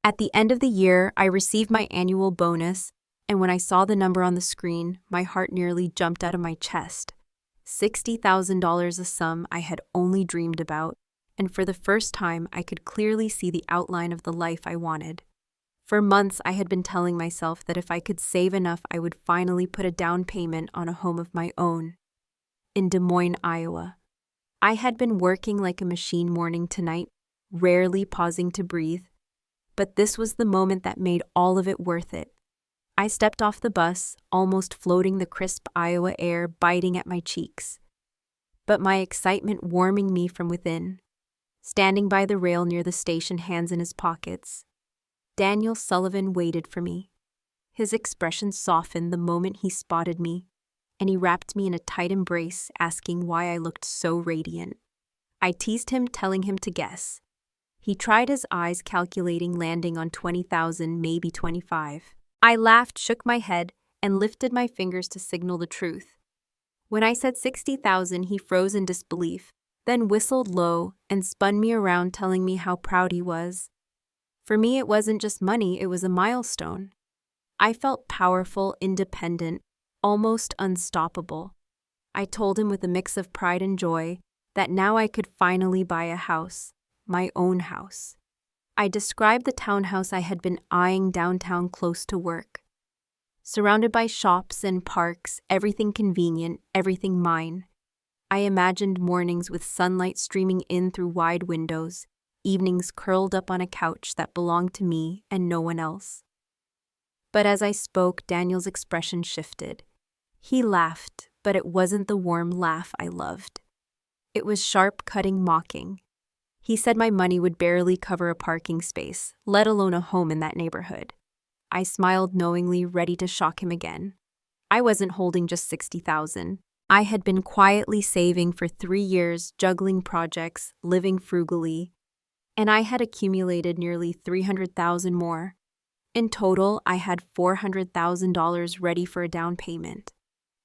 At the end of the year, I received my annual bonus, and when I saw the number on the screen, my heart nearly jumped out of my chest. $60,000, a sum I had only dreamed about, and for the first time I could clearly see the outline of the life I wanted. For months I had been telling myself that if I could save enough, I would finally put a down payment on a home of my own. In Des Moines, Iowa. I had been working like a machine morning to night, rarely pausing to breathe, but this was the moment that made all of it worth it. I stepped off the bus, almost floating the crisp Iowa air biting at my cheeks, but my excitement warming me from within. Standing by the rail near the station, hands in his pockets, Daniel Sullivan waited for me. His expression softened the moment he spotted me, and he wrapped me in a tight embrace, asking why I looked so radiant. I teased him, telling him to guess. He tried his eyes, calculating, landing on 20,000, maybe 25. I laughed, shook my head, and lifted my fingers to signal the truth. When I said 60,000, he froze in disbelief, then whistled low and spun me around, telling me how proud he was. For me, it wasn't just money, it was a milestone. I felt powerful, independent, almost unstoppable. I told him with a mix of pride and joy that now I could finally buy a house, my own house. I described the townhouse I had been eyeing downtown close to work. Surrounded by shops and parks, everything convenient, everything mine. I imagined mornings with sunlight streaming in through wide windows, evenings curled up on a couch that belonged to me and no one else. But as I spoke, Daniel's expression shifted. He laughed, but it wasn't the warm laugh I loved. It was sharp, cutting, mocking. He said my money would barely cover a parking space, let alone a home in that neighborhood. I smiled knowingly, ready to shock him again. I wasn't holding just 60,000. I had been quietly saving for 3 years, juggling projects, living frugally, and I had accumulated nearly 300,000 more. In total, I had $400,000 ready for a down payment.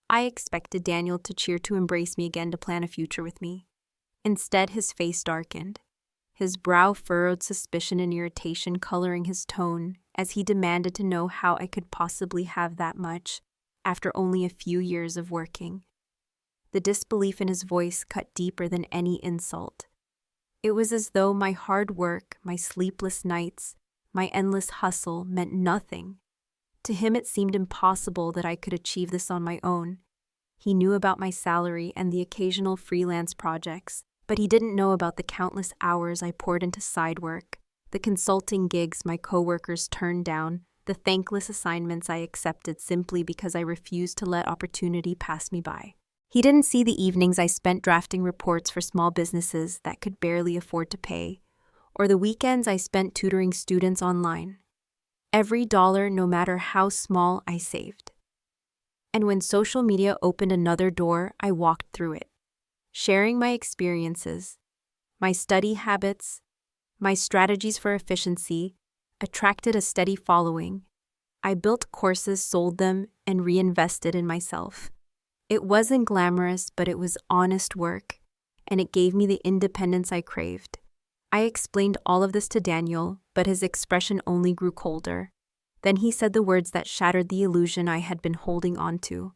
I expected Daniel to cheer, to embrace me again, to plan a future with me. Instead, his face darkened. His brow furrowed, suspicion and irritation coloring his tone, as he demanded to know how I could possibly have that much after only a few years of working. The disbelief in his voice cut deeper than any insult. It was as though my hard work, my sleepless nights, my endless hustle meant nothing. To him it seemed impossible that I could achieve this on my own. He knew about my salary and the occasional freelance projects, but he didn't know about the countless hours I poured into side work, the consulting gigs my coworkers turned down, the thankless assignments I accepted simply because I refused to let opportunity pass me by. He didn't see the evenings I spent drafting reports for small businesses that could barely afford to pay, or the weekends I spent tutoring students online. Every dollar, no matter how small, I saved. And when social media opened another door, I walked through it, sharing my experiences, my study habits, my strategies for efficiency, attracted a steady following. I built courses, sold them, and reinvested in myself. It wasn't glamorous, but it was honest work, and it gave me the independence I craved. I explained all of this to Daniel, but his expression only grew colder. Then he said the words that shattered the illusion I had been holding on to.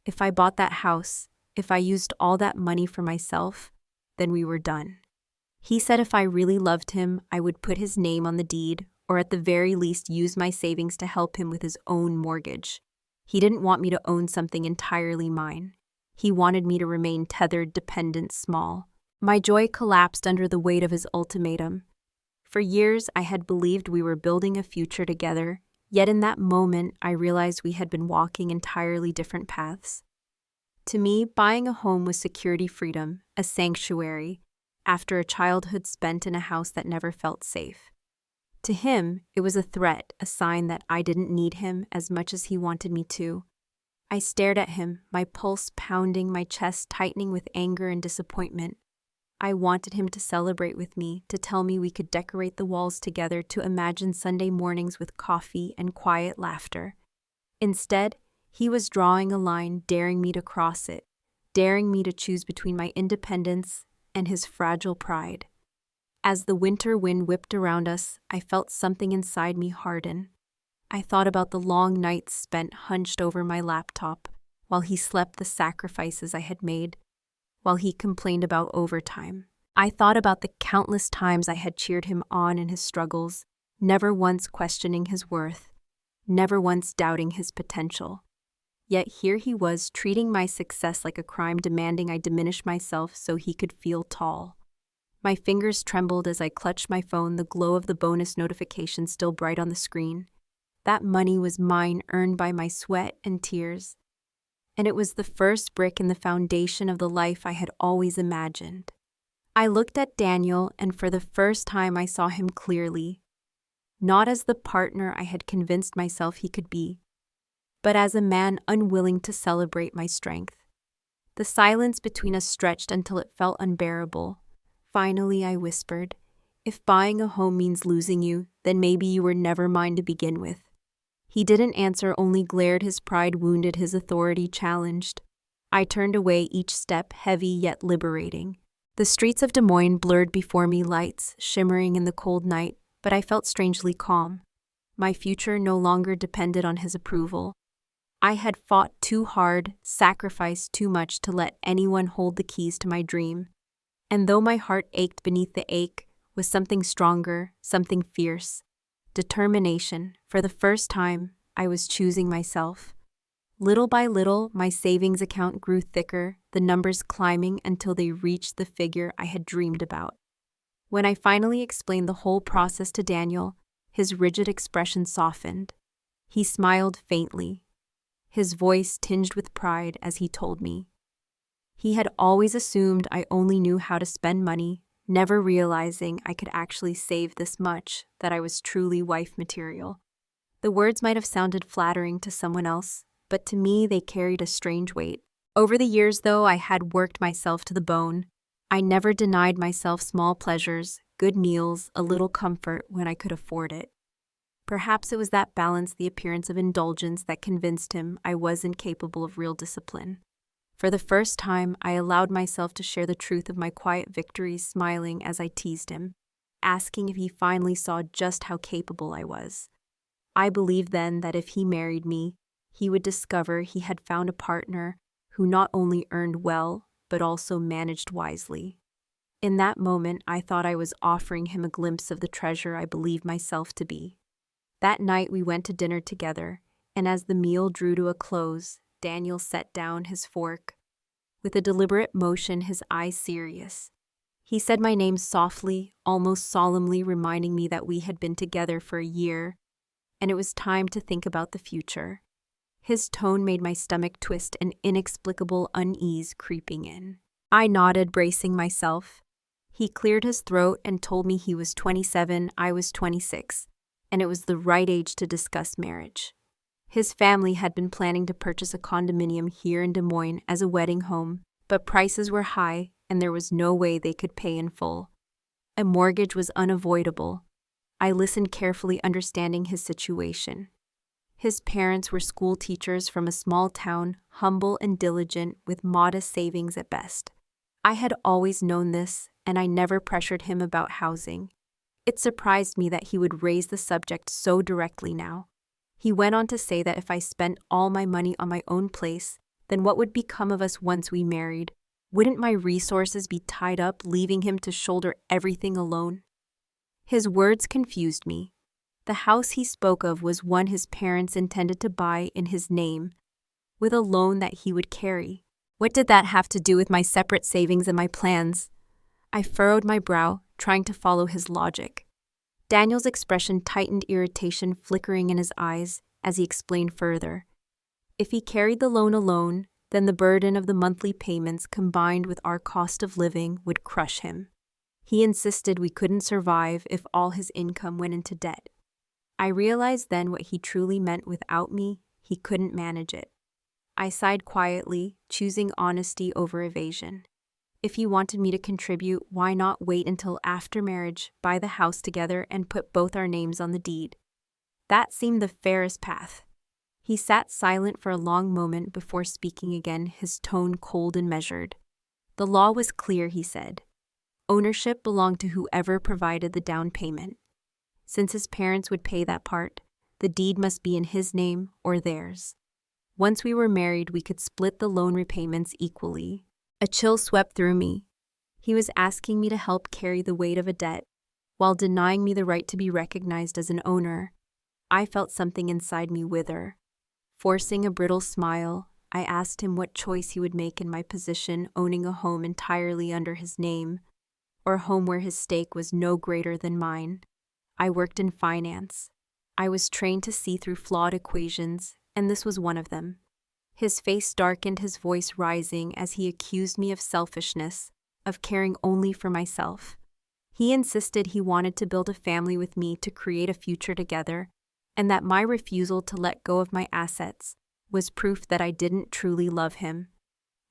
If I bought that house, if I used all that money for myself, then we were done. He said if I really loved him, I would put his name on the deed, or at the very least use my savings to help him with his own mortgage. He didn't want me to own something entirely mine. He wanted me to remain tethered, dependent, small. My joy collapsed under the weight of his ultimatum. For years, I had believed we were building a future together, yet in that moment, I realized we had been walking entirely different paths. To me, buying a home was security, freedom, a sanctuary, after a childhood spent in a house that never felt safe. To him, it was a threat, a sign that I didn't need him as much as he wanted me to. I stared at him, my pulse pounding, my chest tightening with anger and disappointment. I wanted him to celebrate with me, to tell me we could decorate the walls together, to imagine Sunday mornings with coffee and quiet laughter. Instead, he was drawing a line, daring me to cross it, daring me to choose between my independence and his fragile pride. As the winter wind whipped around us, I felt something inside me harden. I thought about the long nights spent hunched over my laptop, while he slept the sacrifices I had made, while he complained about overtime. I thought about the countless times I had cheered him on in his struggles, never once questioning his worth, never once doubting his potential. Yet here he was, treating my success like a crime, demanding I diminish myself so he could feel tall. My fingers trembled as I clutched my phone, the glow of the bonus notification still bright on the screen. That money was mine, earned by my sweat and tears. And it was the first brick in the foundation of the life I had always imagined. I looked at Daniel, and for the first time I saw him clearly. Not as the partner I had convinced myself he could be, but as a man unwilling to celebrate my strength. The silence between us stretched until it felt unbearable. Finally, I whispered, "If buying a home means losing you, then maybe you were never mine to begin with." He didn't answer, only glared, his pride wounded, his authority challenged. I turned away, each step heavy yet liberating. The streets of Des Moines blurred before me, lights shimmering in the cold night, but I felt strangely calm. My future no longer depended on his approval. I had fought too hard, sacrificed too much to let anyone hold the keys to my dream. And though my heart ached, beneath the ache was something stronger, something fierce. Determination. For the first time, I was choosing myself. Little by little, my savings account grew thicker, the numbers climbing until they reached the figure I had dreamed about. When I finally explained the whole process to Daniel, his rigid expression softened. He smiled faintly, his voice tinged with pride as he told me. He had always assumed I only knew how to spend money, never realizing I could actually save this much, that I was truly wife material. The words might have sounded flattering to someone else, but to me they carried a strange weight. Over the years, though, I had worked myself to the bone. I never denied myself small pleasures, good meals, a little comfort when I could afford it. Perhaps it was that balance, the appearance of indulgence, that convinced him I wasn't capable of real discipline. For the first time, I allowed myself to share the truth of my quiet victories, smiling as I teased him, asking if he finally saw just how capable I was. I believed then that if he married me, he would discover he had found a partner who not only earned well, but also managed wisely. In that moment, I thought I was offering him a glimpse of the treasure I believed myself to be. That night, we went to dinner together, and as the meal drew to a close, Daniel set down his fork. With a deliberate motion, his eyes serious. He said my name softly, almost solemnly, reminding me that we had been together for a year, and it was time to think about the future. His tone made my stomach twist, an inexplicable unease creeping in. I nodded, bracing myself. He cleared his throat and told me he was 27, I was 26, and it was the right age to discuss marriage. His family had been planning to purchase a condominium here in Des Moines as a wedding home, but prices were high and there was no way they could pay in full. A mortgage was unavoidable. I listened carefully, understanding his situation. His parents were school teachers from a small town, humble and diligent, with modest savings at best. I had always known this, and I never pressured him about housing. It surprised me that he would raise the subject so directly now. He went on to say that if I spent all my money on my own place, then what would become of us once we married? Wouldn't my resources be tied up, leaving him to shoulder everything alone? His words confused me. The house he spoke of was one his parents intended to buy in his name, with a loan that he would carry. What did that have to do with my separate savings and my plans? I furrowed my brow, trying to follow his logic. Daniel's expression tightened, irritation flickering in his eyes as he explained further. If he carried the loan alone, then the burden of the monthly payments combined with our cost of living would crush him. He insisted we couldn't survive if all his income went into debt. I realized then what he truly meant: without me, he couldn't manage it. I sighed quietly, choosing honesty over evasion. If he wanted me to contribute, why not wait until after marriage, buy the house together, and put both our names on the deed? That seemed the fairest path. He sat silent for a long moment before speaking again, his tone cold and measured. The law was clear, he said. Ownership belonged to whoever provided the down payment. Since his parents would pay that part, the deed must be in his name or theirs. Once we were married, we could split the loan repayments equally. A chill swept through me. He was asking me to help carry the weight of a debt, while denying me the right to be recognized as an owner. I felt something inside me wither. Forcing a brittle smile, I asked him what choice he would make in my position, owning a home entirely under his name, or a home where his stake was no greater than mine. I worked in finance. I was trained to see through flawed equations, and this was one of them. His face darkened, his voice rising as he accused me of selfishness, of caring only for myself. He insisted he wanted to build a family with me, to create a future together, and that my refusal to let go of my assets was proof that I didn't truly love him.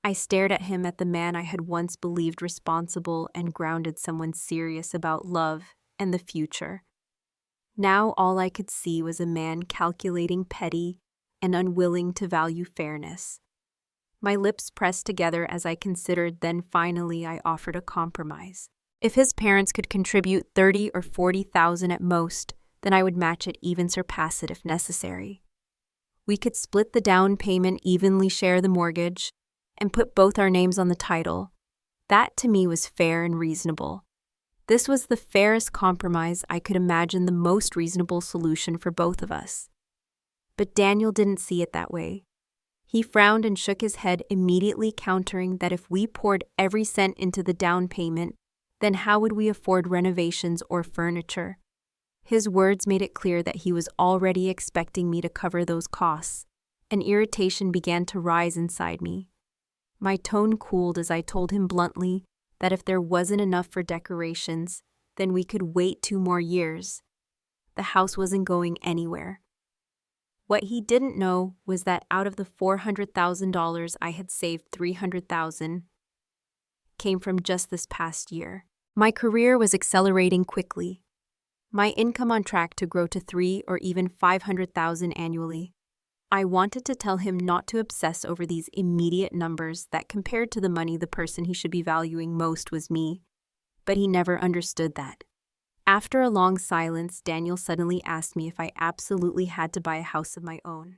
I stared at him, at the man I had once believed responsible and grounded, someone serious about love and the future. Now all I could see was a man calculating, petty, and unwilling to value fairness. My lips pressed together as I considered, then finally I offered a compromise. If his parents could contribute $30,000 or $40,000 at most, then I would match it, even surpass it if necessary. We could split the down payment, evenly share the mortgage, and put both our names on the title. That to me was fair and reasonable. This was the fairest compromise I could imagine, the most reasonable solution for both of us. But Daniel didn't see it that way. He frowned and shook his head, immediately countering that if we poured every cent into the down payment, then how would we afford renovations or furniture? His words made it clear that he was already expecting me to cover those costs. An irritation began to rise inside me. My tone cooled as I told him bluntly that if there wasn't enough for decorations, then we could wait 2 more years. The house wasn't going anywhere. What he didn't know was that out of the $400,000 I had saved, $300,000 came from just this past year. My career was accelerating quickly. My income on track to grow to $300,000 or even $500,000 annually. I wanted to tell him not to obsess over these immediate numbers, that compared to the money, the person he should be valuing most was me. But he never understood that. After a long silence, Daniel suddenly asked me if I absolutely had to buy a house of my own.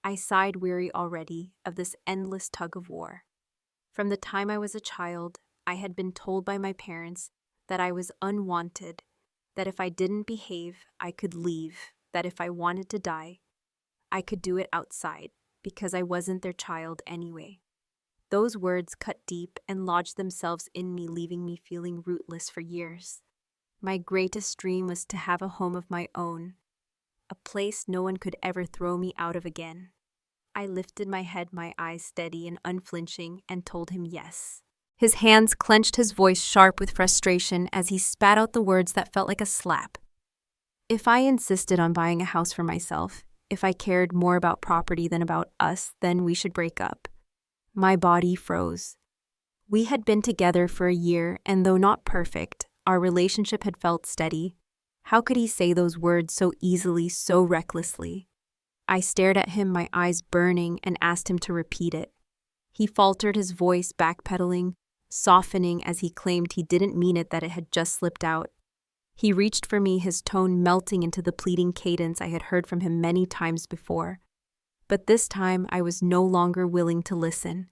I sighed, weary already of this endless tug of war. From the time I was a child, I had been told by my parents that I was unwanted, that if I didn't behave, I could leave, that if I wanted to die, I could do it outside, because I wasn't their child anyway. Those words cut deep and lodged themselves in me, leaving me feeling rootless for years. My greatest dream was to have a home of my own, a place no one could ever throw me out of again. I lifted my head, my eyes steady and unflinching, and told him yes. His hands clenched, his voice sharp with frustration as he spat out the words that felt like a slap. If I insisted on buying a house for myself, if I cared more about property than about us, then we should break up. My body froze. We had been together for a year, and though not perfect, our relationship had felt steady. How could he say those words so easily, so recklessly? I stared at him, my eyes burning, and asked him to repeat it. He faltered, his voice backpedaling, softening as he claimed he didn't mean it, that it had just slipped out. He reached for me, his tone melting into the pleading cadence I had heard from him many times before. But this time I was no longer willing to listen.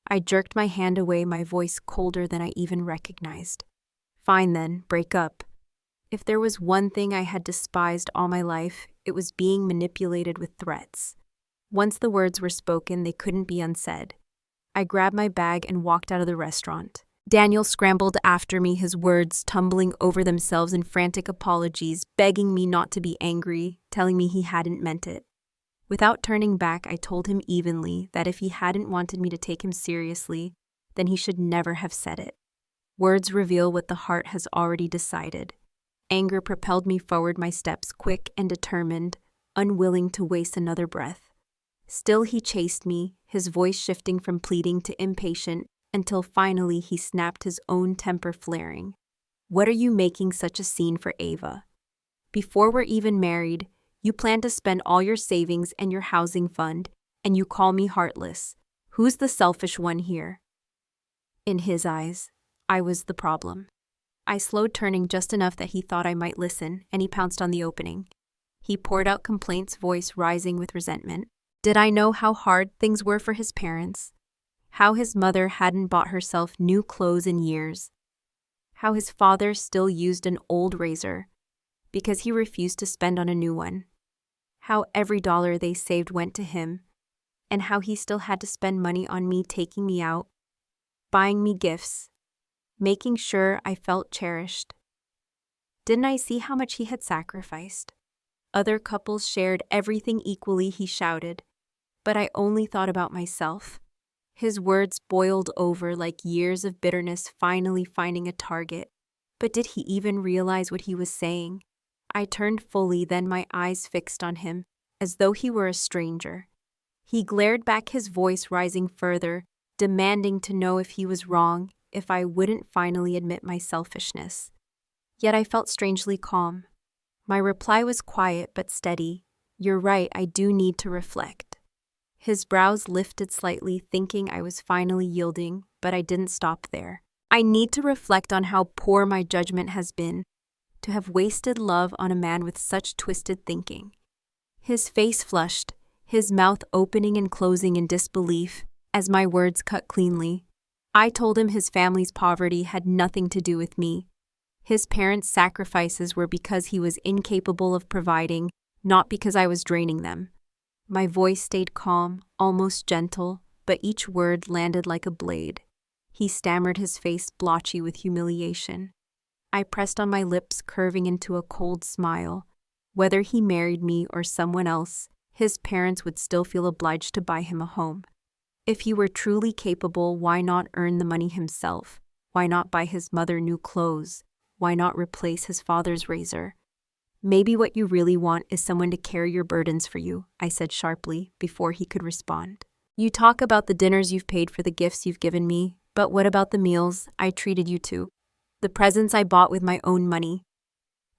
I jerked my hand away, my voice colder than I even recognized. Fine then, break up. If there was one thing I had despised all my life, it was being manipulated with threats. Once the words were spoken, they couldn't be unsaid. I grabbed my bag and walked out of the restaurant. Daniel scrambled after me, his words tumbling over themselves in frantic apologies, begging me not to be angry, telling me he hadn't meant it. Without turning back, I told him evenly that if he hadn't wanted me to take him seriously, then he should never have said it. Words reveal what the heart has already decided. Anger propelled me forward, my steps quick and determined, unwilling to waste another breath. Still he chased me, his voice shifting from pleading to impatient, until finally he snapped, his own temper flaring. What are you making such a scene for, Ava? Before we're even married, you plan to spend all your savings and your housing fund, and you call me heartless. Who's the selfish one here? In his eyes, I was the problem. I slowed turning just enough that he thought I might listen, and he pounced on the opening. He poured out complaints, voice rising with resentment. Did I know how hard things were for his parents? How his mother hadn't bought herself new clothes in years? How his father still used an old razor because he refused to spend on a new one? How every dollar they saved went to him, and how he still had to spend money on me, taking me out, buying me gifts, making sure I felt cherished. Didn't I see how much he had sacrificed? Other couples shared everything equally, he shouted, but I only thought about myself. His words boiled over like years of bitterness finally finding a target. But did he even realize what he was saying? I turned fully, then my eyes fixed on him, as though he were a stranger. He glared back, his voice rising further, demanding to know if he was wrong, if I wouldn't finally admit my selfishness. Yet I felt strangely calm. My reply was quiet but steady. You're right, I do need to reflect. His brows lifted slightly, thinking I was finally yielding, but I didn't stop there. I need to reflect on how poor my judgment has been, to have wasted love on a man with such twisted thinking. His face flushed, his mouth opening and closing in disbelief, as my words cut cleanly. I told him his family's poverty had nothing to do with me. His parents' sacrifices were because he was incapable of providing, not because I was draining them. My voice stayed calm, almost gentle, but each word landed like a blade. He stammered, his face blotchy with humiliation. I pressed on my lips, curving into a cold smile. Whether he married me or someone else, his parents would still feel obliged to buy him a home. If he were truly capable, why not earn the money himself? Why not buy his mother new clothes? Why not replace his father's razor? Maybe what you really want is someone to carry your burdens for you, I said sharply, before he could respond. You talk about the dinners you've paid for, the gifts you've given me, but what about the meals I treated you to? The presents I bought with my own money?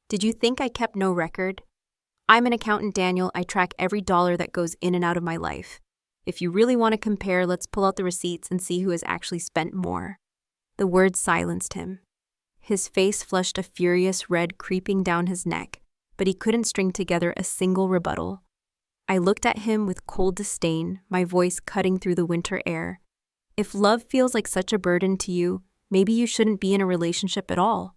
Did you think I kept no record? I'm an accountant, Daniel. I track every dollar that goes in and out of my life. If you really want to compare, let's pull out the receipts and see who has actually spent more. The words silenced him. His face flushed, a furious red creeping down his neck, but he couldn't string together a single rebuttal. I looked at him with cold disdain, my voice cutting through the winter air. If love feels like such a burden to you, maybe you shouldn't be in a relationship at all.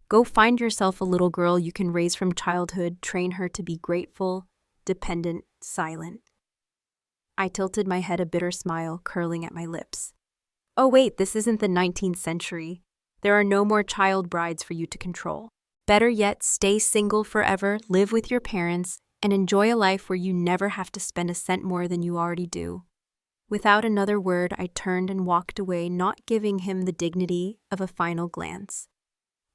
Go find yourself a little girl you can raise from childhood, train her to be grateful, dependent, silent. I tilted my head, a bitter smile curling at my lips. Oh wait, this isn't the 19th century. There are no more child brides for you to control. Better yet, stay single forever, live with your parents, and enjoy a life where you never have to spend a cent more than you already do. Without another word, I turned and walked away, not giving him the dignity of a final glance.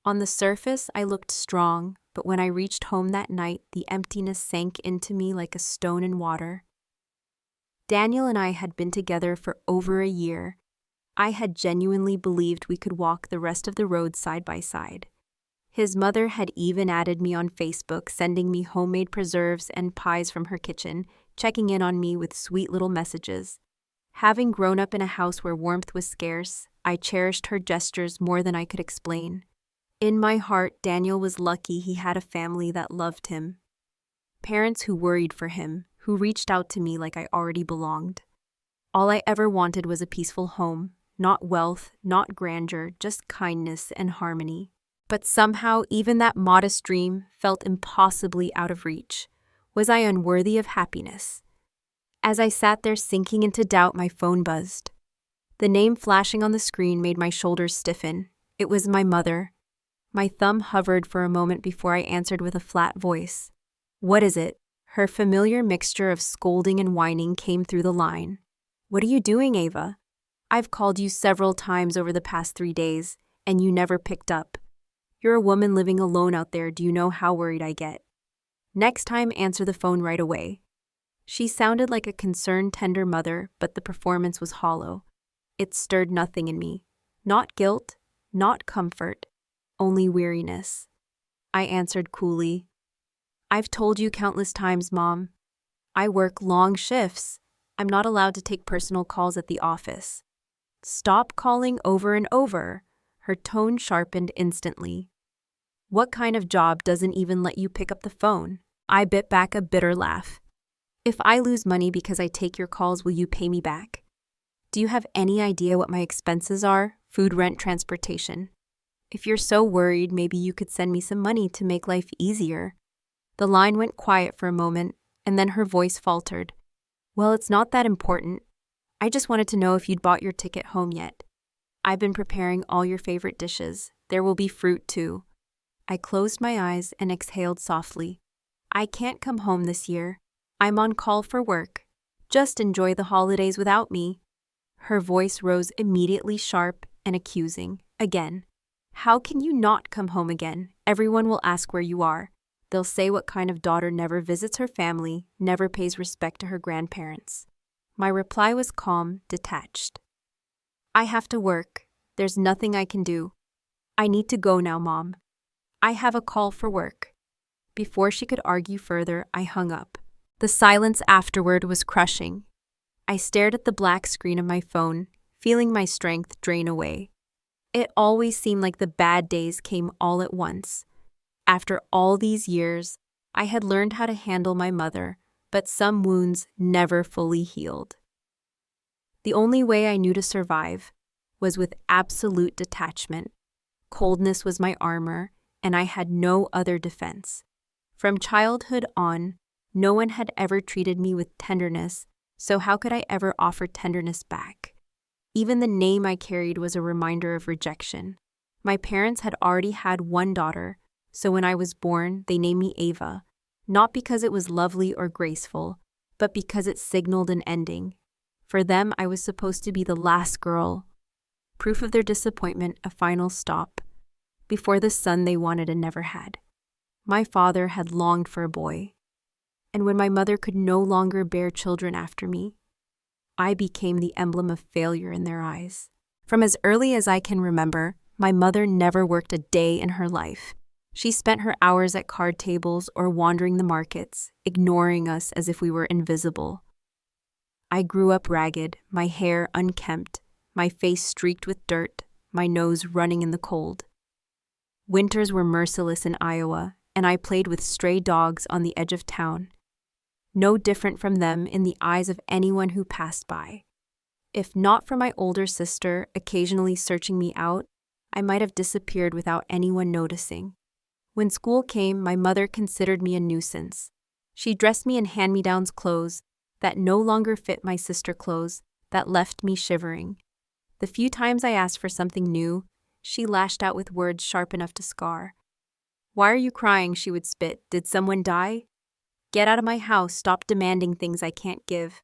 On the surface, I looked strong, but when I reached home that night, the emptiness sank into me like a stone in water. Daniel and I had been together for over a year. I had genuinely believed we could walk the rest of the road side by side. His mother had even added me on Facebook, sending me homemade preserves and pies from her kitchen, checking in on me with sweet little messages. Having grown up in a house where warmth was scarce, I cherished her gestures more than I could explain. In my heart, Daniel was lucky he had a family that loved him. Parents who worried for him, who reached out to me like I already belonged. All I ever wanted was a peaceful home, not wealth, not grandeur, just kindness and harmony. But somehow, even that modest dream felt impossibly out of reach. Was I unworthy of happiness? As I sat there sinking into doubt, my phone buzzed. The name flashing on the screen made my shoulders stiffen. It was my mother. My thumb hovered for a moment before I answered with a flat voice. What is it? Her familiar mixture of scolding and whining came through the line. What are you doing, Ava? I've called you several times over the past 3 days, and you never picked up. You're a woman living alone out there. Do you know how worried I get? Next time, answer the phone right away. She sounded like a concerned, tender mother, but the performance was hollow. It stirred nothing in me. Not guilt, not comfort, only weariness. I answered coolly. I've told you countless times, Mom. I work long shifts. I'm not allowed to take personal calls at the office. Stop calling over and over. Her tone sharpened instantly. What kind of job doesn't even let you pick up the phone? I bit back a bitter laugh. If I lose money because I take your calls, will you pay me back? Do you have any idea what my expenses are? Food, rent, transportation. If you're so worried, maybe you could send me some money to make life easier. The line went quiet for a moment, and then her voice faltered. Well, it's not that important. I just wanted to know if you'd bought your ticket home yet. I've been preparing all your favorite dishes. There will be fruit, too. I closed my eyes and exhaled softly. I can't come home this year. I'm on call for work. Just enjoy the holidays without me. Her voice rose immediately sharp and accusing. Again. How can you not come home again? Everyone will ask where you are. They'll say what kind of daughter never visits her family, never pays respect to her grandparents. My reply was calm, detached. I have to work. There's nothing I can do. I need to go now, Mom. I have a call for work. Before she could argue further, I hung up. The silence afterward was crushing. I stared at the black screen of my phone, feeling my strength drain away. It always seemed like the bad days came all at once. After all these years, I had learned how to handle my mother, but some wounds never fully healed. The only way I knew to survive was with absolute detachment. Coldness was my armor, and I had no other defense. From childhood on, no one had ever treated me with tenderness, so how could I ever offer tenderness back? Even the name I carried was a reminder of rejection. My parents had already had one daughter, so when I was born, they named me Ava, not because it was lovely or graceful, but because it signaled an ending. For them, I was supposed to be the last girl. Proof of their disappointment, a final stop, before the son they wanted and never had. My father had longed for a boy, and when my mother could no longer bear children after me, I became the emblem of failure in their eyes. From as early as I can remember, my mother never worked a day in her life. She spent her hours at card tables or wandering the markets, ignoring us as if we were invisible. I grew up ragged, my hair unkempt, my face streaked with dirt, my nose running in the cold. Winters were merciless in Iowa, and I played with stray dogs on the edge of town. No different from them in the eyes of anyone who passed by. If not for my older sister occasionally searching me out, I might have disappeared without anyone noticing. When school came, my mother considered me a nuisance. She dressed me in hand-me-downs clothes that no longer fit my sister clothes, that left me shivering. The few times I asked for something new, she lashed out with words sharp enough to scar. Why are you crying? She would spit. Did someone die? Get out of my house, stop demanding things I can't give.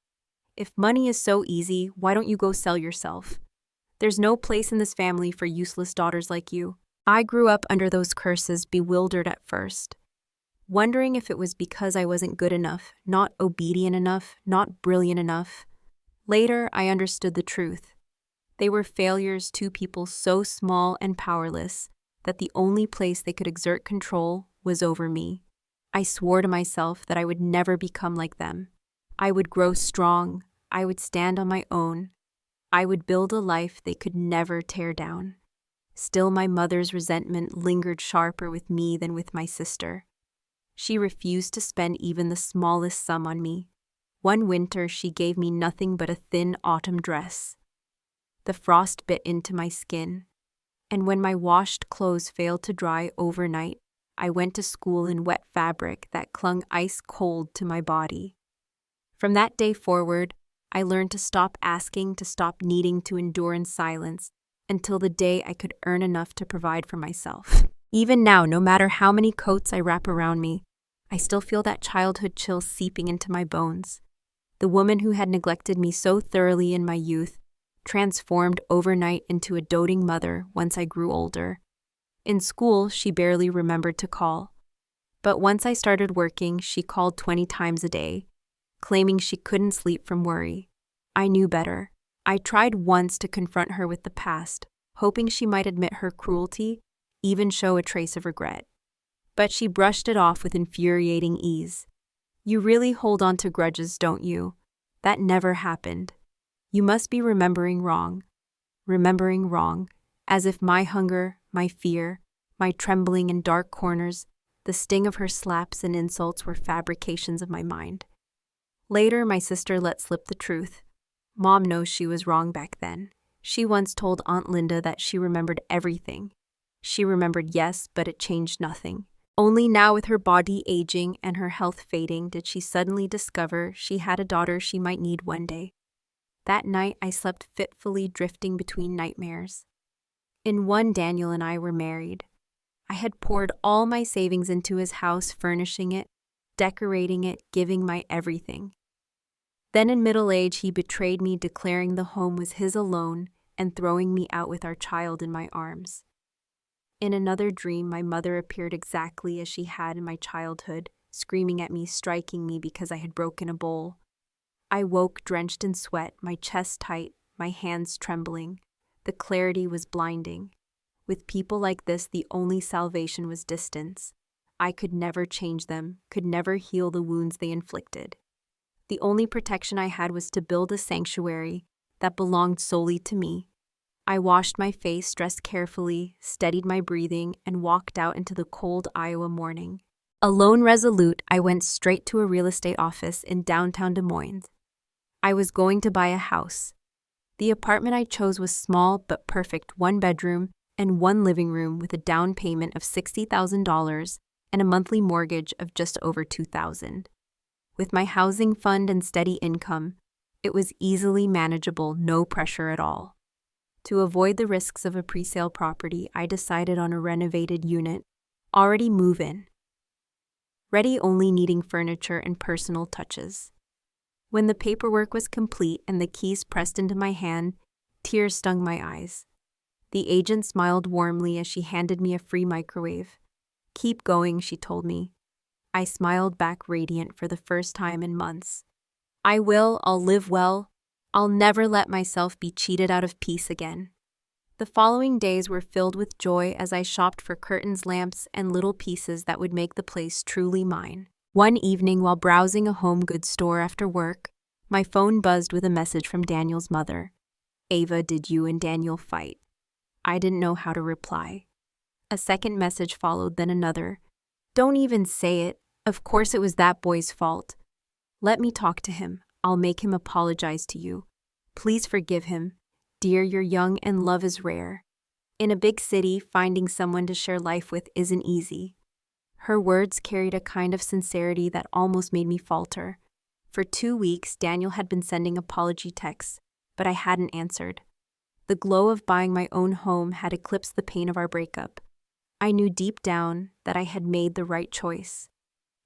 If money is so easy, why don't you go sell yourself? There's no place in this family for useless daughters like you. I grew up under those curses, bewildered at first, wondering if it was because I wasn't good enough, not obedient enough, not brilliant enough. Later, I understood the truth. They were failures, two people so small and powerless that the only place they could exert control was over me. I swore to myself that I would never become like them. I would grow strong. I would stand on my own. I would build a life they could never tear down. Still, my mother's resentment lingered sharper with me than with my sister. She refused to spend even the smallest sum on me. One winter, she gave me nothing but a thin autumn dress. The frost bit into my skin, and when my washed clothes failed to dry overnight, I went to school in wet fabric that clung ice cold to my body. From that day forward, I learned to stop asking, to stop needing to endure in silence, until the day I could earn enough to provide for myself. Even now, no matter how many coats I wrap around me, I still feel that childhood chill seeping into my bones. The woman who had neglected me so thoroughly in my youth transformed overnight into a doting mother once I grew older. In school, she barely remembered to call. But once I started working, she called 20 times a day, claiming she couldn't sleep from worry. I knew better. I tried once to confront her with the past, hoping she might admit her cruelty, even show a trace of regret. But she brushed it off with infuriating ease. You really hold on to grudges, don't you? That never happened. You must be remembering wrong, as if my hunger, my fear, my trembling in dark corners, the sting of her slaps and insults were fabrications of my mind. Later, my sister let slip the truth. Mom knows she was wrong back then. She once told Aunt Linda that she remembered everything. She remembered, yes, but it changed nothing. Only now, with her body aging and her health fading, did she suddenly discover she had a daughter she might need one day. That night, I slept fitfully, drifting between nightmares. In one, Daniel and I were married. I had poured all my savings into his house, furnishing it, decorating it, giving my everything. Then in middle age, he betrayed me, declaring the home was his alone and throwing me out with our child in my arms. In another dream, my mother appeared exactly as she had in my childhood, screaming at me, striking me because I had broken a bowl. I woke drenched in sweat, my chest tight, my hands trembling. The clarity was blinding. With people like this, the only salvation was distance. I could never change them, could never heal the wounds they inflicted. The only protection I had was to build a sanctuary that belonged solely to me. I washed my face, dressed carefully, steadied my breathing, and walked out into the cold Iowa morning. Alone, resolute, I went straight to a real estate office in downtown Des Moines. I was going to buy a house. The apartment I chose was small but perfect, 1 bedroom and 1 living room with a down payment of $60,000 and a monthly mortgage of just over $2,000. With my housing fund and steady income, it was easily manageable, no pressure at all. To avoid the risks of a presale property, I decided on a renovated unit, already move-in, ready, only needing furniture and personal touches. When the paperwork was complete and the keys pressed into my hand, tears stung my eyes. The agent smiled warmly as she handed me a free microwave. "Keep going," she told me. I smiled back, radiant for the first time in months. I'll live well. I'll never let myself be cheated out of peace again. The following days were filled with joy as I shopped for curtains, lamps, and little pieces that would make the place truly mine. One evening, while browsing a home goods store after work, my phone buzzed with a message from Daniel's mother. "Ava, did you and Daniel fight?" I didn't know how to reply. A second message followed, then another. "Don't even say it. Of course it was that boy's fault. Let me talk to him. I'll make him apologize to you. Please forgive him. Dear, you're young and love is rare. In a big city, finding someone to share life with isn't easy." Her words carried a kind of sincerity that almost made me falter. For 2 weeks, Daniel had been sending apology texts, but I hadn't answered. The glow of buying my own home had eclipsed the pain of our breakup. I knew deep down that I had made the right choice.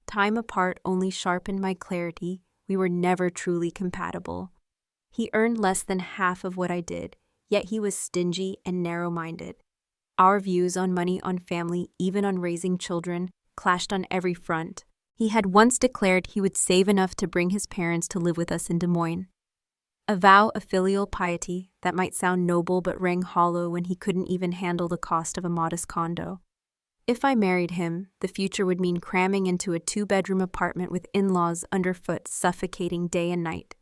Time apart only sharpened my clarity. We were never truly compatible. He earned less than half of what I did, yet he was stingy and narrow-minded. Our views on money, on family, even on raising children, clashed on every front. He had once declared he would save enough to bring his parents to live with us in Des Moines. A vow of filial piety that might sound noble but rang hollow when he couldn't even handle the cost of a modest condo. If I married him, the future would mean cramming into a 2-bedroom apartment with in-laws underfoot, suffocating day and night.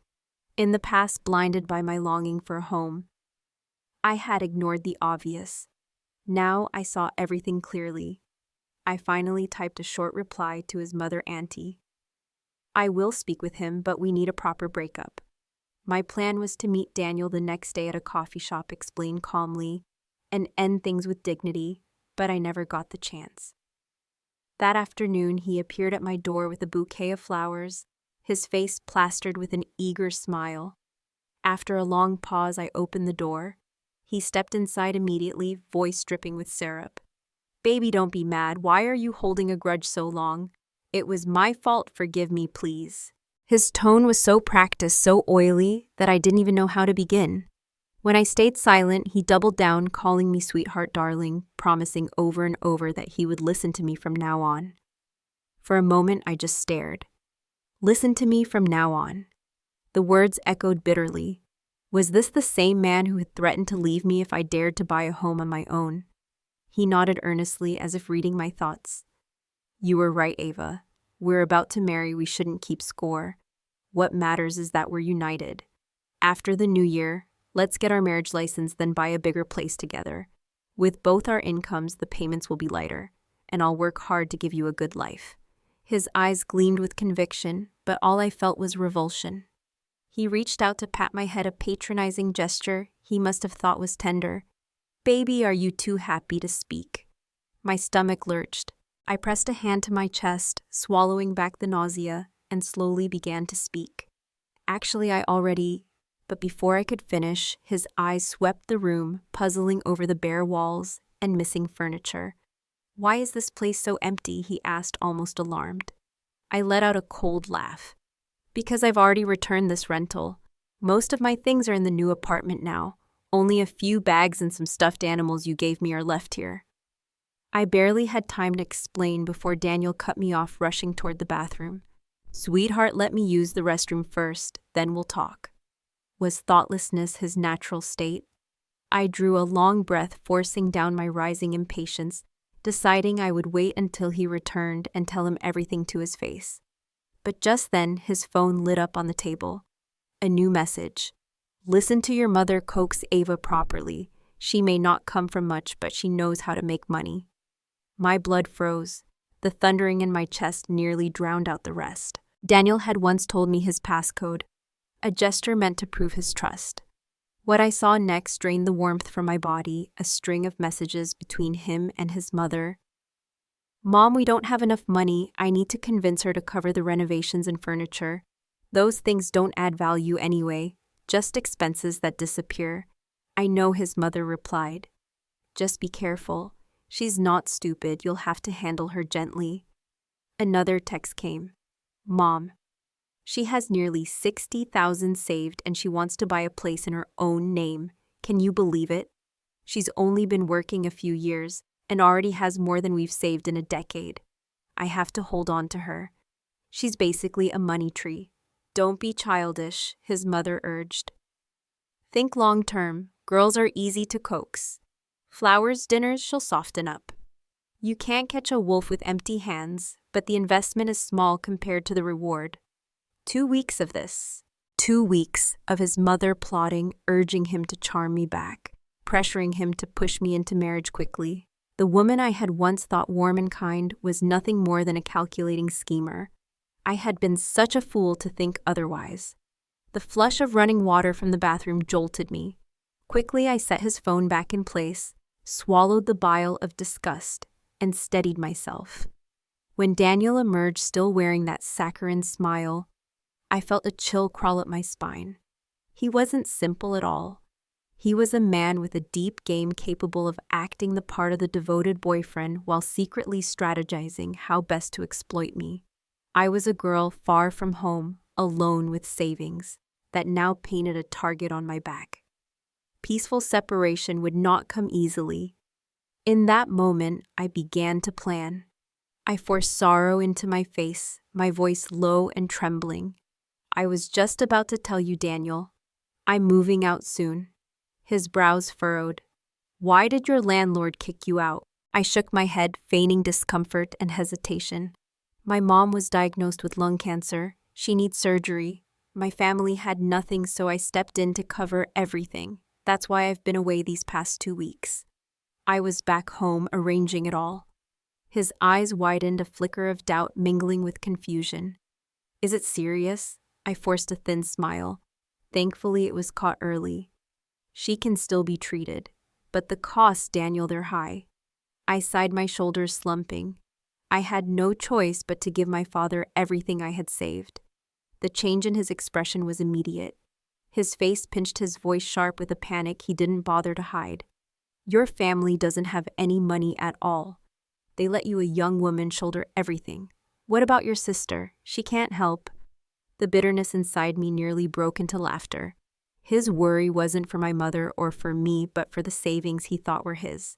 In the past, blinded by my longing for a home, I had ignored the obvious. Now I saw everything clearly. I finally typed a short reply to his mother, Auntie. "I will speak with him, but we need a proper breakup." My plan was to meet Daniel the next day at a coffee shop, explain calmly, and end things with dignity, but I never got the chance. That afternoon, he appeared at my door with a bouquet of flowers, his face plastered with an eager smile. After a long pause, I opened the door. He stepped inside immediately, voice dripping with syrup. "Baby, don't be mad. Why are you holding a grudge so long? It was my fault. Forgive me, please." His tone was so practiced, so oily, that I didn't even know how to begin. When I stayed silent, he doubled down, calling me sweetheart, darling, promising over and over that he would listen to me from now on. For a moment, I just stared. Listen to me from now on. The words echoed bitterly. Was this the same man who had threatened to leave me if I dared to buy a home on my own? He nodded earnestly, as if reading my thoughts. "You were right, Ava. We're about to marry, we shouldn't keep score. What matters is that we're united. After the new year, let's get our marriage license, then buy a bigger place together. With both our incomes, the payments will be lighter, and I'll work hard to give you a good life." His eyes gleamed with conviction, but all I felt was revulsion. He reached out to pat my head, a patronizing gesture he must have thought was tender. "Baby, are you too happy to speak?" My stomach lurched. I pressed a hand to my chest, swallowing back the nausea, and slowly began to speak. "Actually, But before I could finish, his eyes swept the room, puzzling over the bare walls and missing furniture. "Why is this place so empty?" he asked, almost alarmed. I let out a cold laugh. "Because I've already returned this rental. Most of my things are in the new apartment now. Only a few bags and some stuffed animals you gave me are left here." I barely had time to explain before Daniel cut me off, rushing toward the bathroom. "Sweetheart, let me use the restroom first, then we'll talk." Was thoughtlessness his natural state? I drew a long breath, forcing down my rising impatience, deciding I would wait until he returned and tell him everything to his face. But just then, his phone lit up on the table. A new message. "Listen to your mother, coax Ava properly. She may not come from much, but she knows how to make money." My blood froze. The thundering in my chest nearly drowned out the rest. Daniel had once told me his passcode, a gesture meant to prove his trust. What I saw next drained the warmth from my body, a string of messages between him and his mother. "Mom, we don't have enough money. I need to convince her to cover the renovations and furniture. Those things don't add value anyway, just expenses that disappear." I know, his mother replied. "Just be careful. She's not stupid. You'll have to handle her gently." Another text came. "Mom, she has nearly 60,000 saved and she wants to buy a place in her own name. Can you believe it? She's only been working a few years and already has more than we've saved in a decade. I have to hold on to her. She's basically a money tree." "Don't be childish," his mother urged. "Think long term. Girls are easy to coax. Flowers, dinners, she'll soften up. You can't catch a wolf with empty hands, but the investment is small compared to the reward." 2 weeks of this. 2 weeks of his mother plotting, urging him to charm me back, pressuring him to push me into marriage quickly. The woman I had once thought warm and kind was nothing more than a calculating schemer. I had been such a fool to think otherwise. The flush of running water from the bathroom jolted me. Quickly, I set his phone back in place, swallowed the bile of disgust, and steadied myself. When Daniel emerged, still wearing that saccharine smile, I felt a chill crawl up my spine. He wasn't simple at all. He was a man with a deep game, capable of acting the part of the devoted boyfriend while secretly strategizing how best to exploit me. I was a girl far from home, alone with savings, that now painted a target on my back. Peaceful separation would not come easily. In that moment, I began to plan. I forced sorrow into my face, my voice low and trembling. "I was just about to tell you, Daniel. I'm moving out soon." His brows furrowed. "Why did your landlord kick you out?" I shook my head, feigning discomfort and hesitation. "My mom was diagnosed with lung cancer. She needs surgery. My family had nothing, so I stepped in to cover everything. That's why I've been away these past 2 weeks." I was back home, arranging it all. His eyes widened, a flicker of doubt mingling with confusion. "Is it serious?" I forced a thin smile. Thankfully, it was caught early. "She can still be treated. But the costs, Daniel, they're high." I sighed, my shoulders slumping. I had no choice but to give my father everything I had saved. The change in his expression was immediate. His face pinched, his voice sharp with a panic he didn't bother to hide. "Your family doesn't have any money at all. They let you, a young woman, shoulder everything. What about your sister? She can't help." The bitterness inside me nearly broke into laughter. His worry wasn't for my mother or for me, but for the savings he thought were his.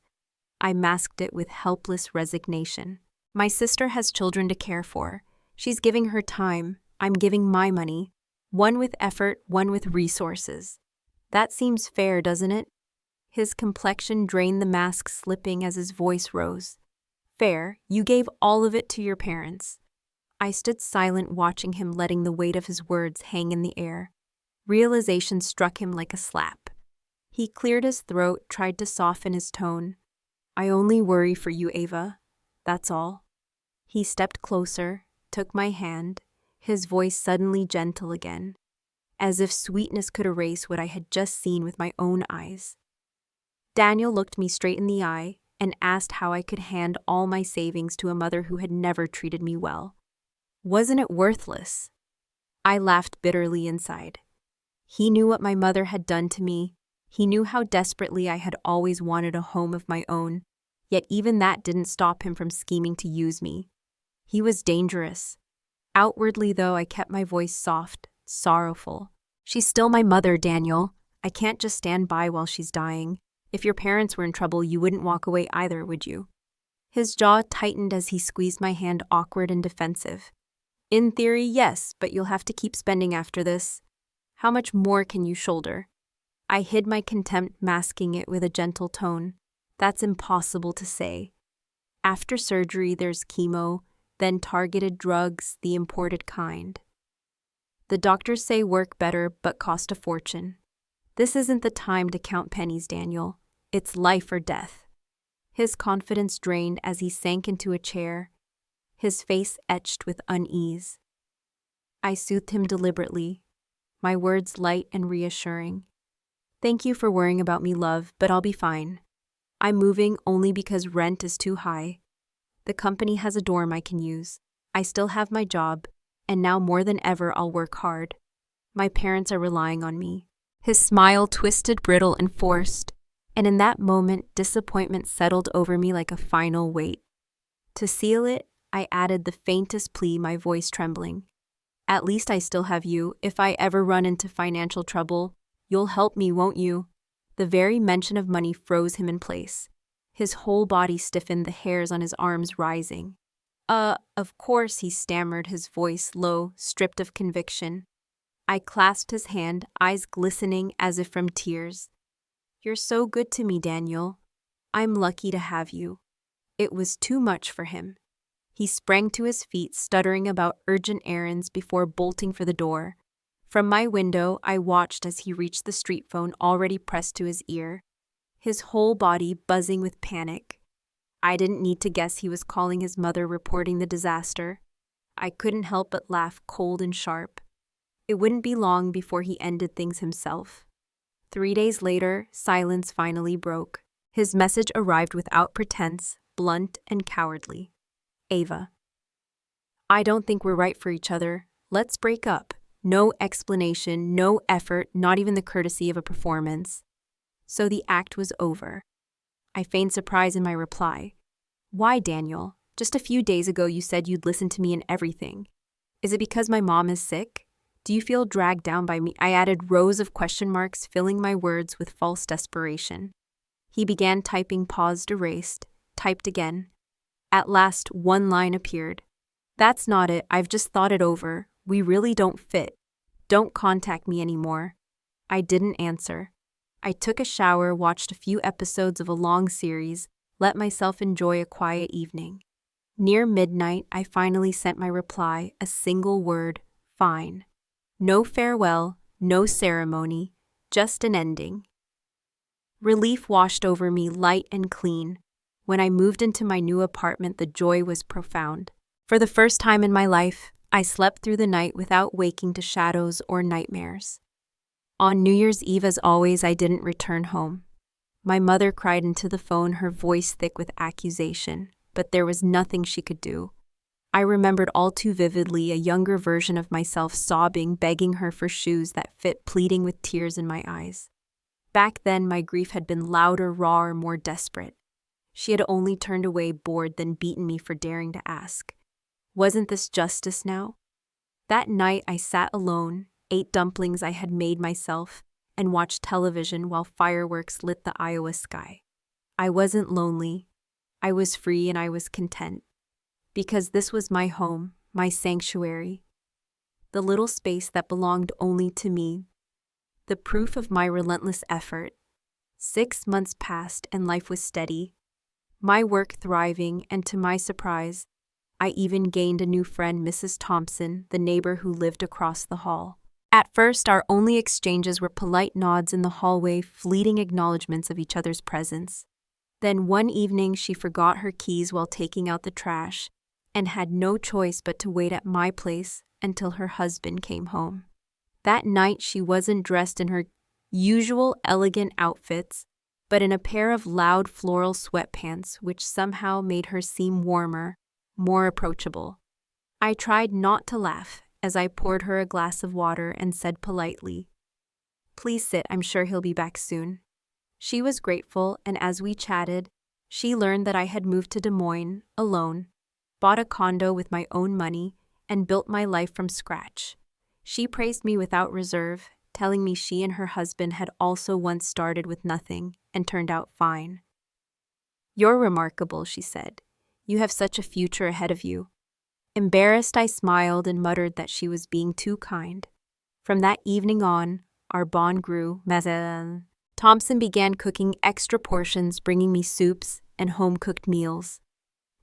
I masked it with helpless resignation. "My sister has children to care for. She's giving her time. I'm giving my money. One with effort, one with resources. That seems fair, doesn't it?" His complexion drained, the mask slipping as his voice rose. "Fair? You gave all of it to your parents." I stood silent, watching him, letting the weight of his words hang in the air. Realization struck him like a slap. He cleared his throat, tried to soften his tone. I only worry for you, Ava. That's all. He stepped closer, took my hand, his voice suddenly gentle again, as if sweetness could erase what I had just seen with my own eyes. Daniel looked me straight in the eye and asked how I could hand all my savings to a mother who had never treated me well. Wasn't it worthless? I laughed bitterly inside. He knew what my mother had done to me. He knew how desperately I had always wanted a home of my own, yet even that didn't stop him from scheming to use me. He was dangerous. Outwardly, though, I kept my voice soft, sorrowful. She's still my mother, Daniel. I can't just stand by while she's dying. If your parents were in trouble, you wouldn't walk away either, would you? His jaw tightened as he squeezed my hand, awkward and defensive. In theory, yes, but you'll have to keep spending after this. How much more can you shoulder? I hid my contempt, masking it with a gentle tone. That's impossible to say. After surgery, there's chemo, then targeted drugs, the imported kind. The doctors say work better, but cost a fortune. This isn't the time to count pennies, Daniel. It's life or death. His confidence drained as he sank into a chair, his face etched with unease. I soothed him deliberately, my words light and reassuring. Thank you for worrying about me, love, but I'll be fine. I'm moving only because rent is too high. The company has a dorm I can use. I still have my job, and now more than ever I'll work hard. My parents are relying on me. His smile twisted, brittle, and forced, and in that moment disappointment settled over me like a final weight. To seal it, I added the faintest plea, my voice trembling. At least I still have you. If I ever run into financial trouble, you'll help me, won't you? The very mention of money froze him in place. His whole body stiffened, the hairs on his arms rising. Of course, he stammered, his voice low, stripped of conviction. I clasped his hand, eyes glistening as if from tears. You're so good to me, Daniel. I'm lucky to have you. It was too much for him. He sprang to his feet, stuttering about urgent errands before bolting for the door. From my window, I watched as he reached the street phone already pressed to his ear, his whole body buzzing with panic. I didn't need to guess he was calling his mother, reporting the disaster. I couldn't help but laugh, cold and sharp. It wouldn't be long before he ended things himself. 3 days later, silence finally broke. His message arrived without pretense, blunt and cowardly. Ava. I don't think we're right for each other. Let's break up. No explanation, no effort, not even the courtesy of a performance. So the act was over. I feigned surprise in my reply. Why, Daniel? Just a few days ago you said you'd listen to me in everything. Is it because my mom is sick? Do you feel dragged down by me? I added rows of question marks, filling my words with false desperation. He began typing, paused, erased, typed again. At last, one line appeared. That's not it. I've just thought it over. We really don't fit. Don't contact me anymore. I didn't answer. I took a shower, watched a few episodes of a long series, let myself enjoy a quiet evening. Near midnight, I finally sent my reply, a single word, fine. No farewell, no ceremony, just an ending. Relief washed over me, light and clean. When I moved into my new apartment, the joy was profound. For the first time in my life, I slept through the night without waking to shadows or nightmares. On New Year's Eve, as always, I didn't return home. My mother cried into the phone, her voice thick with accusation, but there was nothing she could do. I remembered all too vividly a younger version of myself sobbing, begging her for shoes that fit, pleading with tears in my eyes. Back then, my grief had been louder, rawer, more desperate. She had only turned away, bored, then beaten me for daring to ask. Wasn't this justice now? That night, I sat alone, ate dumplings I had made myself, and watched television while fireworks lit the Iowa sky. I wasn't lonely. I was free and I was content. Because this was my home, my sanctuary. The little space that belonged only to me. The proof of my relentless effort. 6 months passed and life was steady. My work thriving, and to my surprise, I even gained a new friend, Mrs. Thompson, the neighbor who lived across the hall. At first, our only exchanges were polite nods in the hallway, fleeting acknowledgments of each other's presence. Then one evening she forgot her keys while taking out the trash and had no choice but to wait at my place until her husband came home. That night she wasn't dressed in her usual elegant outfits, but in a pair of loud floral sweatpants which somehow made her seem warmer, more approachable. I tried not to laugh as I poured her a glass of water and said politely, "Please sit, I'm sure he'll be back soon." She was grateful, and as we chatted, she learned that I had moved to Des Moines alone, bought a condo with my own money, and built my life from scratch. She praised me without reserve, telling me she and her husband had also once started with nothing and turned out fine. "You're remarkable," she said. "You have such a future ahead of you." Embarrassed, I smiled and muttered that she was being too kind. From that evening on, our bond grew. Thompson began cooking extra portions, bringing me soups and home-cooked meals.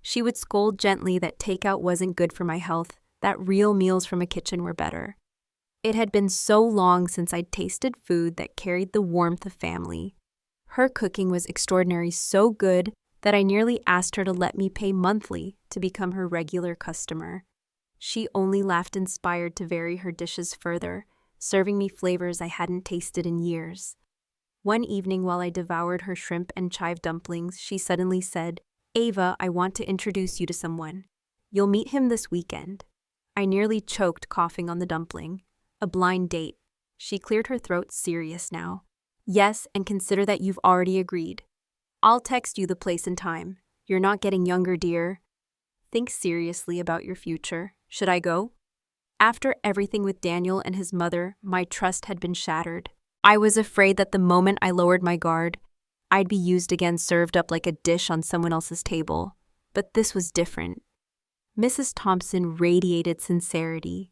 She would scold gently that takeout wasn't good for my health, that real meals from a kitchen were better. It had been so long since I'd tasted food that carried the warmth of family. Her cooking was extraordinary, so good that I nearly asked her to let me pay monthly to become her regular customer. She only laughed, inspired to vary her dishes further, serving me flavors I hadn't tasted in years. One evening while I devoured her shrimp and chive dumplings, she suddenly said, "Ava, I want to introduce you to someone. You'll meet him this weekend." I nearly choked, coughing on the dumpling. "A blind date." She cleared her throat, serious now. "Yes, and consider that you've already agreed. I'll text you the place and time. You're not getting younger, dear. Think seriously about your future. Should I go?" After everything with Daniel and his mother, my trust had been shattered. I was afraid that the moment I lowered my guard, I'd be used again, served up like a dish on someone else's table. But this was different. Mrs. Thompson radiated sincerity.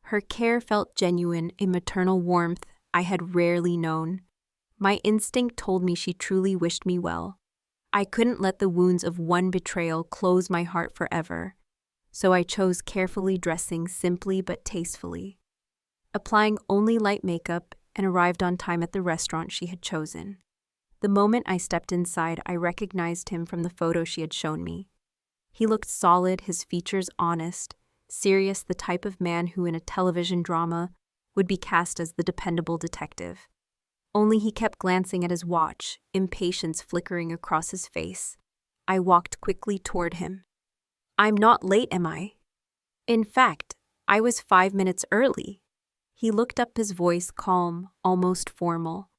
Her care felt genuine, a maternal warmth I had rarely known. My instinct told me she truly wished me well. I couldn't let the wounds of one betrayal close my heart forever, so I chose carefully, dressing simply but tastefully, applying only light makeup, and arrived on time at the restaurant she had chosen. The moment I stepped inside, I recognized him from the photo she had shown me. He looked solid, his features honest, serious, the type of man who in a television drama would be cast as the dependable detective. Only he kept glancing at his watch, impatience flickering across his face. I walked quickly toward him. "I'm not late, am I?" "In fact, I was 5 minutes early." He looked up, his voice calm, almost formal.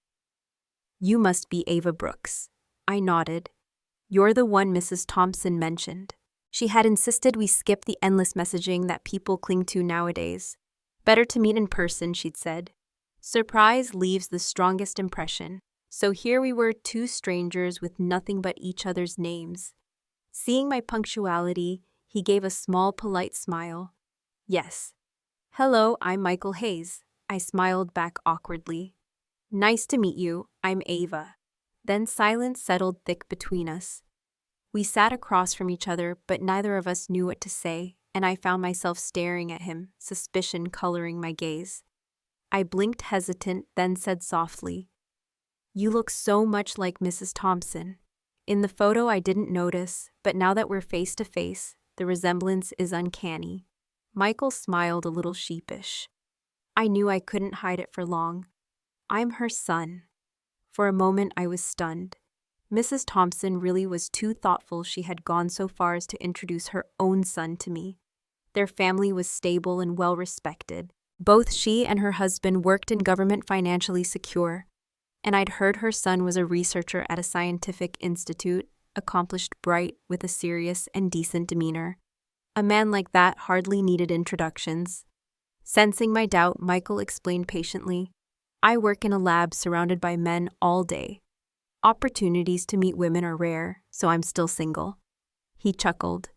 "You must be Ava Brooks." I nodded. "You're the one Mrs. Thompson mentioned." She had insisted we skip the endless messaging that people cling to nowadays. "Better to meet in person," she'd said. Surprise leaves the strongest impression. So here we were, two strangers with nothing but each other's names. Seeing my punctuality, he gave a small, polite smile. "Yes." "Hello, I'm Michael Hayes." I smiled back awkwardly. "Nice to meet you, I'm Ava." Then silence settled thick between us. We sat across from each other, but neither of us knew what to say, and I found myself staring at him, suspicion coloring my gaze. I blinked hesitant, then said softly, "You look so much like Mrs. Thompson." In the photo I didn't notice, but now that we're face to face, the resemblance is uncanny. Michael smiled, a little sheepish. I knew I couldn't hide it for long. "I'm her son." For a moment I was stunned. Mrs. Thompson really was too thoughtful. She had gone so far as to introduce her own son to me. Their family was stable and well respected. Both she and her husband worked in government, financially secure, and I'd heard her son was a researcher at a scientific institute, accomplished, bright, with a serious and decent demeanor. A man like that hardly needed introductions. Sensing my doubt, Michael explained patiently, "I work in a lab surrounded by men all day. Opportunities to meet women are rare, so I'm still single." He chuckled.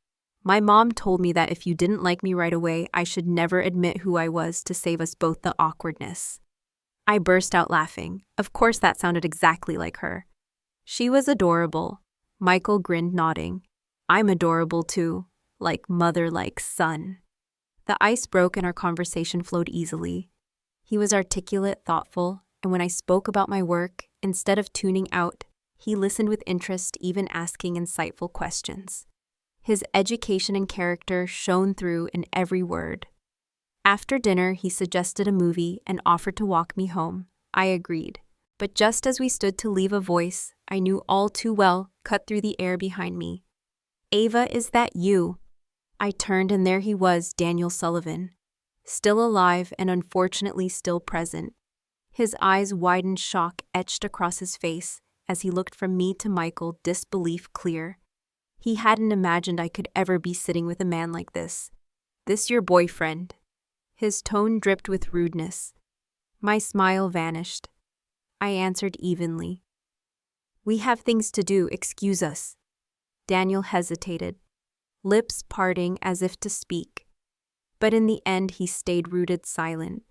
"My mom told me that if you didn't like me right away, I should never admit who I was to save us both the awkwardness." I burst out laughing. Of course that sounded exactly like her. "She was adorable." Michael grinned, nodding. "I'm adorable too, like mother, like son." The ice broke and our conversation flowed easily. He was articulate, thoughtful, and when I spoke about my work, instead of tuning out, He listened with interest, even asking insightful questions. His education and character shone through in every word. After dinner, he suggested a movie and offered to walk me home. I agreed. But just as we stood to leave, a voice I knew all too well cut through the air behind me. "Ava, is that you?" I turned, and there he was, Daniel Sullivan. Still alive and unfortunately still present. His eyes widened, shock etched across his face as he looked from me to Michael, disbelief clear. He hadn't imagined I could ever be sitting with a man like this. "This your boyfriend?" His tone dripped with rudeness. My smile vanished. I answered evenly. "We have things to do, excuse us." Daniel hesitated, lips parting as if to speak. But in the end he stayed rooted silent.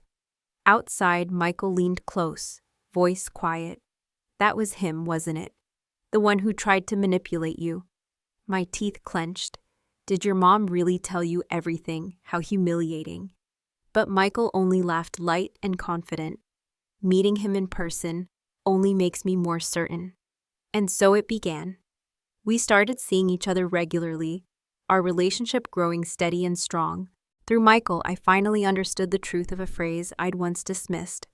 Outside, Michael leaned close, voice quiet. "That was him, wasn't it? The one who tried to manipulate you?" My teeth clenched. "Did your mom really tell you everything? How humiliating." But Michael only laughed, light and confident. Meeting him in person only makes me more certain. And so it began. We started seeing each other regularly, our relationship growing steady and strong. Through Michael, I finally understood the truth of a phrase I'd once dismissed.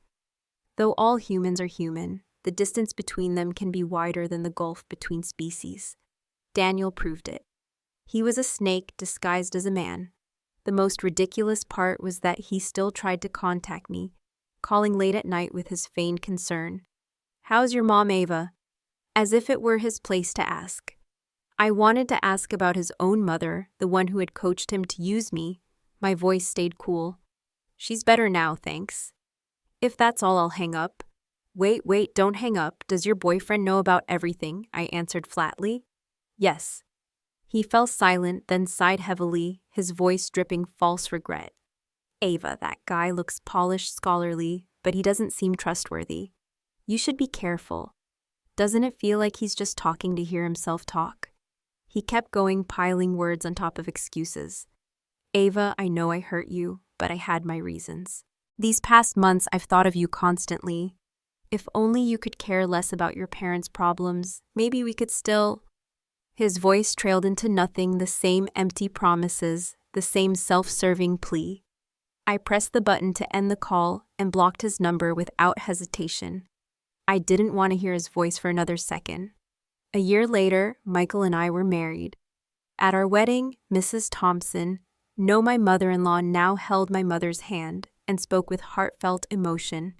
Though all humans are human, the distance between them can be wider than the gulf between species. Daniel proved it. He was a snake disguised as a man. The most ridiculous part was that he still tried to contact me, calling late at night with his feigned concern. "How's your mom, Ava?" As if it were his place to ask. I wanted to ask about his own mother, the one who had coached him to use me. My voice stayed cool. "She's better now, thanks." "If that's all, I'll hang up." Wait, don't hang up. "Does your boyfriend know about everything?" I answered flatly. "Yes." He fell silent, then sighed heavily, his voice dripping false regret. "Ava, that guy looks polished, scholarly, but he doesn't seem trustworthy. You should be careful. Doesn't it feel like he's just talking to hear himself talk?" He kept going, piling words on top of excuses. "Ava, I know I hurt you, but I had my reasons. These past months, I've thought of you constantly. If only you could care less about your parents' problems, maybe we could still—" His voice trailed into nothing, the same empty promises, the same self-serving plea. I pressed the button to end the call and blocked his number without hesitation. I didn't want to hear his voice for another second. A year later, Michael and I were married. At our wedding, Mrs. Thompson, my mother-in-law, now held my mother's hand and spoke with heartfelt emotion.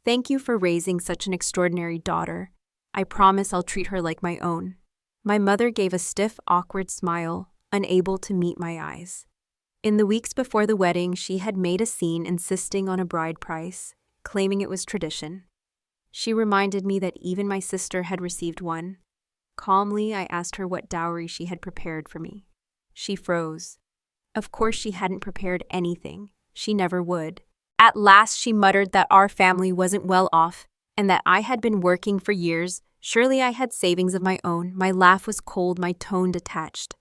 "Thank you for raising such an extraordinary daughter. I promise I'll treat her like my own." My mother gave a stiff, awkward smile, unable to meet my eyes. In the weeks before the wedding, she had made a scene insisting on a bride price, claiming it was tradition. She reminded me that even my sister had received one. Calmly, I asked her what dowry she had prepared for me. She froze. Of course she hadn't prepared anything. She never would. At last she muttered that our family wasn't well off and that I had been working for years. Surely I had savings of my own. My laugh was cold, my tone detached.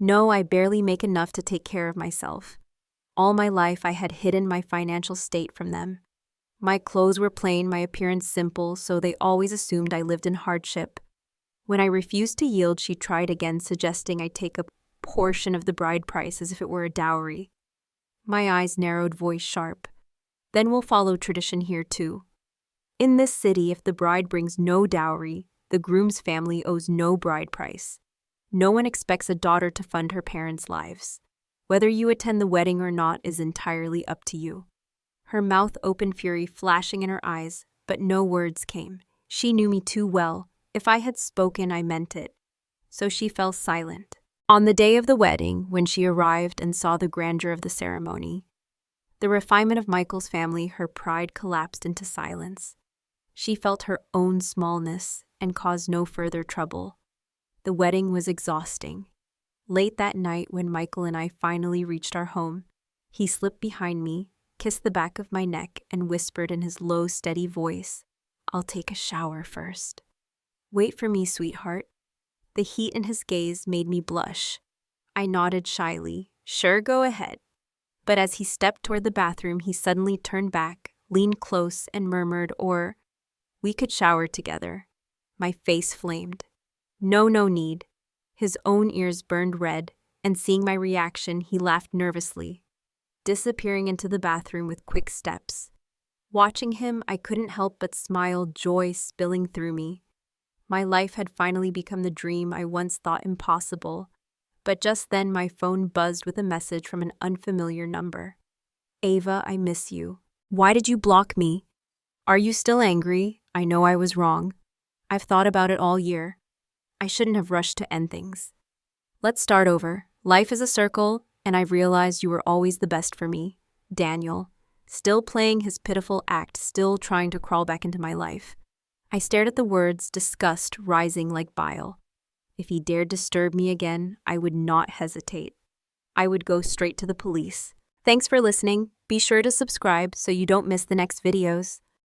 "No, I barely make enough to take care of myself. All my life I had hidden my financial state from them. My clothes were plain, my appearance simple, so they always assumed I lived in hardship." When I refused to yield, she tried again, suggesting I take a portion of the bride price as if it were a dowry. My eyes narrowed, voice sharp. "Then we'll follow tradition here too. In this city, if the bride brings no dowry, the groom's family owes no bride price. No one expects a daughter to fund her parents' lives. Whether you attend the wedding or not is entirely up to you." Her mouth opened, fury flashing in her eyes, but no words came. She knew me too well. If I had spoken, I meant it. So she fell silent. On the day of the wedding, when she arrived and saw the grandeur of the ceremony, the refinement of Michael's family, her pride collapsed into silence. She felt her own smallness and caused no further trouble. The wedding was exhausting. Late that night, when Michael and I finally reached our home, he slipped behind me, kissed the back of my neck, and whispered in his low, steady voice, "I'll take a shower first." "Wait for me, sweetheart." The heat in his gaze made me blush. I nodded shyly, "Sure, go ahead." But as he stepped toward the bathroom, he suddenly turned back, leaned close, and murmured, "Or we could shower together." My face flamed. No need. His own ears burned red, and seeing my reaction, he laughed nervously, disappearing into the bathroom with quick steps. Watching him, I couldn't help but smile, joy spilling through me. My life had finally become the dream I once thought impossible. But just then, my phone buzzed with a message from an unfamiliar number. Ava, I miss you. Why did you block me? Are you still angry? I know I was wrong. I've thought about it all year. I shouldn't have rushed to end things. Let's start over. Life is a circle, and I've realized you were always the best for me. Daniel, still playing his pitiful act, still trying to crawl back into my life. I stared at the words, disgust rising like bile. If he dared disturb me again, I would not hesitate. I would go straight to the police. Thanks for listening. Be sure to subscribe so you don't miss the next videos.